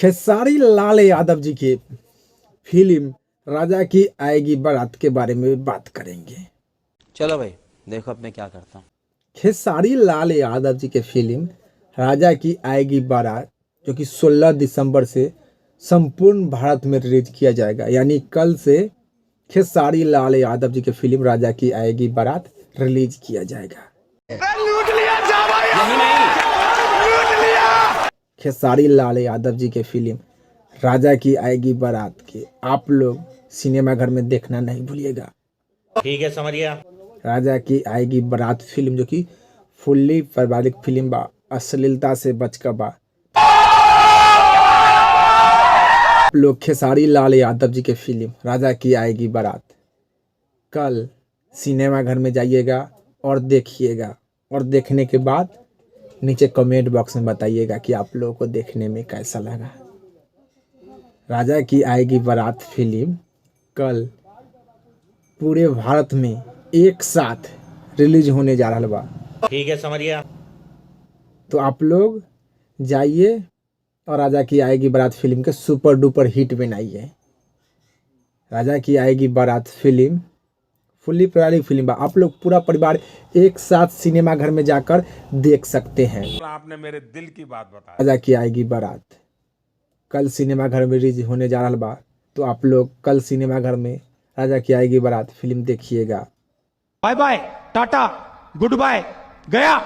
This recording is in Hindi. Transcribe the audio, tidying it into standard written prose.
खेसारी लाल यादव जी की फिल्म राजा की आएगी बारात के बारे में बात करेंगे। चलो भाई देखो अब मैं क्या करता हूँ। खेसारी लाल यादव जी की फिल्म राजा की आएगी बारात जो कि 16 दिसंबर से संपूर्ण भारत में रिलीज किया जाएगा, यानी कल से खेसारी लाल यादव जी की फिल्म राजा की आएगी बारात रिलीज किया जाएगा। यही नहीं, खेसारी लाल यादव जी की फिल्म राजा की आएगी बारात के आप लोग सिनेमा घर में देखना नहीं भूलिएगा। ठीक है, समझ गया। राजा की आएगी बारात फिल्म जो कि फुल्ली पारिवारिक फिल्म बा, अश्लीलता से बचकर बा। आप लोग खेसारी लाल यादव जी के फिल्म राजा की आएगी बारात कल सिनेमा घर में जाइएगा और देखिएगा, और देखने के बाद नीचे कमेंट बॉक्स में बताइएगा कि आप लोगों को देखने में कैसा लगा। राजा की आएगी बारात फिल्म कल पूरे भारत में एक साथ रिलीज होने जा रहा बा, ठीक है, समझ गया। तो आप लोग जाइए और राजा की आएगी बारात फिल्म के सुपर डुपर हिट बनाइए। राजा की आएगी बारात फिल्म फुल्ली पारिवारिक फिल्म बा, आप लोग पूरा परिवार एक साथ सिनेमा घर में जाकर देख सकते हैं। आपने मेरे दिल की बात बताई। राजा की आएगी बारात कल सिनेमा घर में रिलीज होने जा रहा बा, तो आप लोग कल सिनेमा घर में राजा की आएगी बारात फिल्म देखिएगा। Bye bye, tata, goodbye, गया।